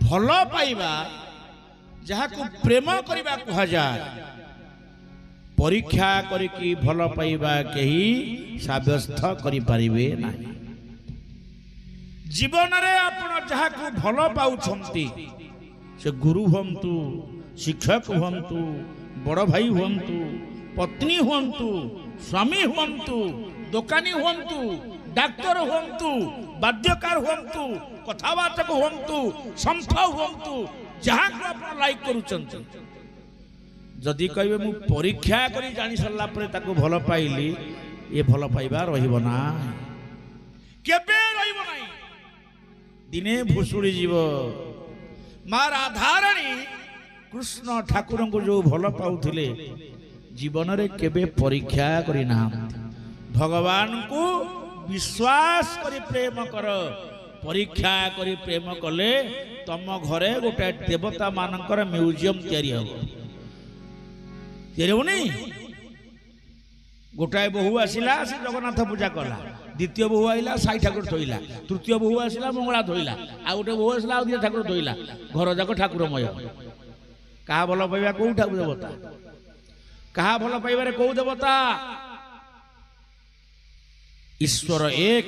भल पाइबा जहाकू प्रेम करबा कहा जाए परीक्षा करिकी भल पाइबा कहीं साब्यस्त करि परिबे नाही। जीवन रे आपण जहाकू भल पाउछंती से गुरु हुंतु शिक्षक हुंतु बड़ भाई हुंतु पत्नी हुंतु स्वामी हुंतु दुकानी हुंतु डाक्तर हुंतु वाद्यकार हुंतु कथावाचक हुंतु संथ हुंतु जहाँ को आप लाइक करूचंती जदि कहबे मु परीक्षा करी जानि सरला परे ताको भल पाइली ये भल पाइबा रहिबो ना केबे रहिबो नाही दिने भुसुड़ी जीव। माँ राधाराणी कृष्ण ठाकुर को जो भल पाउथिले जीवन रे केबे परीक्षा करी ना भगवान को विश्वास करी प्रेम कर परीक्षा करी प्रेम कले तम घरे गोटे देवता मानकर म्यूजियम तैयारी हो नहीं। गोटाए बहु आसिला से जगन्नाथ पूजा कला द्वितीय बहु आइला साई ठाकुर थोइला तृतीय बहु आसिला मंगला थोइला आ गोटे बहु आसिला आ दिया ठाकुर थोइला घर जाक ठाकुरमय कहा भल पाइबा कौ ठाकुर देवता कहा भल पाइबारे कौ देवता ईश्वर एक।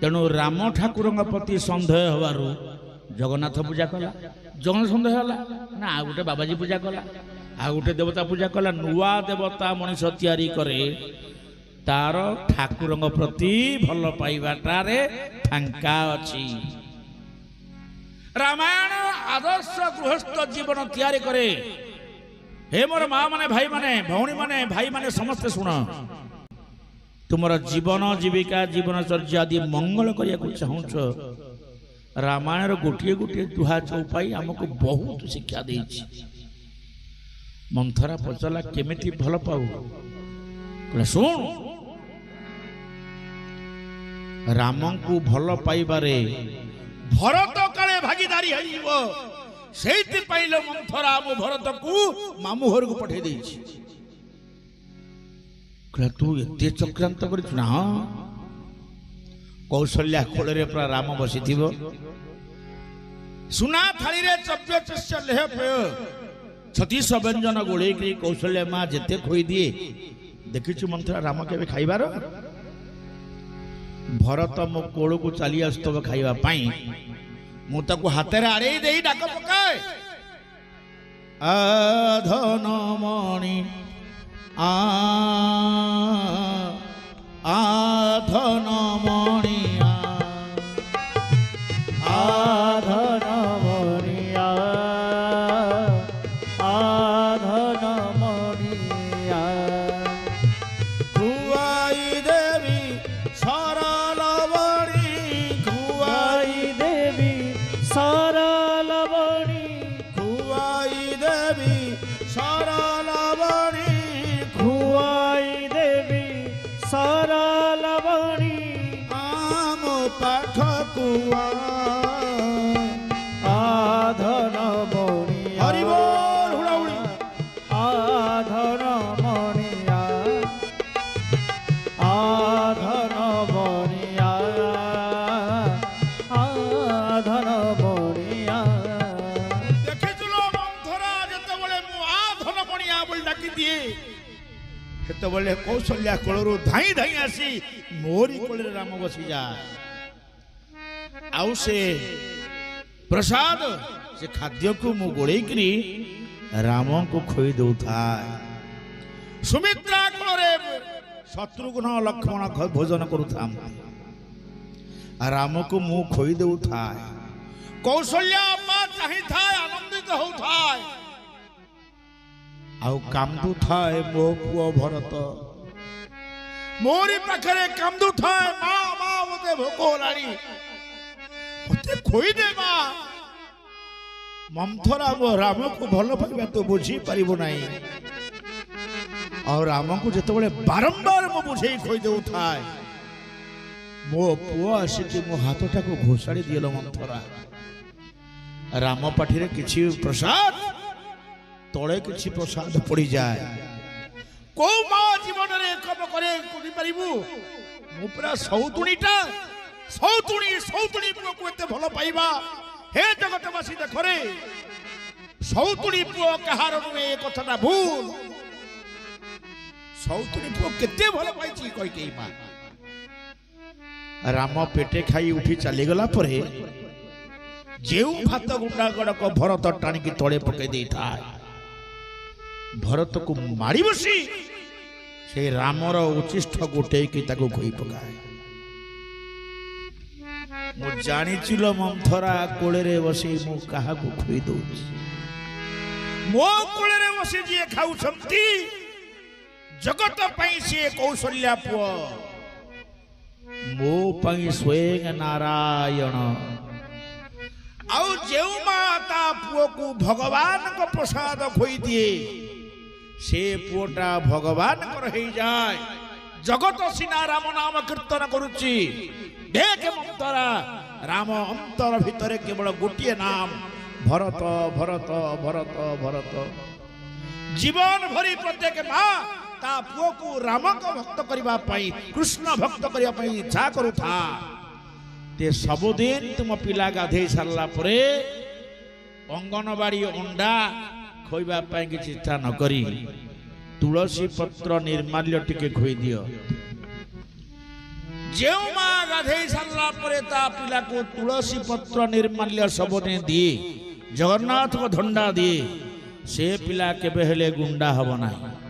तेणु राम ठाकुर प्रति सन्देह हबारु जगन्नाथ पूजा कला जगन्नाथ सन्देह हला ना आ गोटे बाबाजी पूजा कला आ गोटे देवता पूजा कला नुआ देवता मनीष तैयारी करे तार ठाकुर प्रति भल पाइबाटारे फांका अछि। रामायण आदर्श गृहस्थ जीवन तैयारी करे। हे मोर माँ माने भाई माने भौणी माने भाई माने समस्ते सुन तुमर जीवन जीविका जीवनचर्या आदि मंगल करिया चाहूच रामायण गोटे गोटे दुहा चौपाई आमको बहुत शिक्षा देछि। मंथरा पचला केमिति भल पाऊ कहला सुन राम को भल पाइबारे भरत काले भागीदारी हईबो सेति पाइलो मंथरा मो भरत को मामू घर को पठे देछि। कहला तू एते चक्रांत करिस ना कौशल्या कोल रे पूरा राम बसी थिबो सुना थाली रे चप्य चस्य लेह पे छत्तीस व्यंजन गोले की कौशल्या माँ जेते खोई दिए देखिछु मंथरा राम केबे खाइबार भरत मो कोल को चली आस्तव खाइबा पाई मु ताको हाथ रे आड़े देई डाक पकाए आधन मणि आधन मणि आधन मणि आधन मणि खुआई देवी सरल बणी खुआई देवी सरल बणी खुआई देवी सरल बणी खुआई देवी सरल बणी आम पाठ कुआ आधन मणि हरि बोल हुड़ाहुड़ी आधन मणि आधन मणि आधन मणि देखि चलो मंथरा जते बळे मु आधन मणि बोल डाकी दिए सेते बळे कौशल्या कोलरू धाई धाई आसी मोरी कोले राम बसी जा आउ से प्रसाद से खाद्य को मु गोड़े करी राम को खोई दौ था। सुमित्रा कोरे शत्रुघ्न लक्ष्मण भोजन करुथा राम को मु खोई दौ था। कौशल्या मां चाहि था आनंदित हो था आउ कामदु था मो पुओ भरत मोरी पाखरे कामदु था मां मां मते भोक होलानी मते खोई दे मां मंथरा मो राम को भल पाइबा तो बुझी परिबो नाही और राम को जते बळे बारंबार मो बुझे खोई देउ थाय मो पुओ आसी मो हाथटा को घोषाड़ी दियलो मंथरा राम पाठी रे किछि प्रसाद तले किछि प्रसाद पड़ी जाए को मां जीवन रे कम करे कोनी परिबु मु पूरा सौतुणीटा सौतुणी सौतुणी को एते भल पाइबा हे जगतवासी देखरे सौतुड़ी पुओ कहार नुहे ए कथाटा भूल सौतुड़ी पुओ केते भल पाइछि कइकेई मा राम पेटे खाई उठी चली गला परे जेउ भात गुंडा गड़क भरत टाणिकी तले पकई दे था भरत को मारी बसी से रामर उचिष्ठ गोटे की ताको खोई पकाए मु जानिचिल मंथरा कोले बसी मु कहा को खोई दउछि मो कोले बसी जे खाउछंती जगत पई से कौशल्या पुओ मो पई स्वयं नारायण आउ जेउ माता पुओ को भगवान को प्रसाद खोई दिए से पुओटा भगवान कर हो जाए जगत सीना राम नाम कीर्तन करुच्ची देख मंतरा राम अंतर भितर केवल गोटे नाम भरत भरत भरत भरत जीवन भरी प्रत्येक माँ ता पुओ को राम को भक्त करबा पई कृष्ण भक्त करबा पई इच्छा करूथा ते सबुदिन तुम पिला गाधे सारला परे अंगनवाड़ी अंडा खोइबा पई किछि इच्छा न करी तुलसी पत्र निर्माल्य टिके खोई दियो जेउ मा गाधे सारला परे ता पिला को तुलसी पत्र निर्माल्य सबने दिए जगन्नाथ को धंडा दिए से पिला केबे हेले गुंडा हब नाही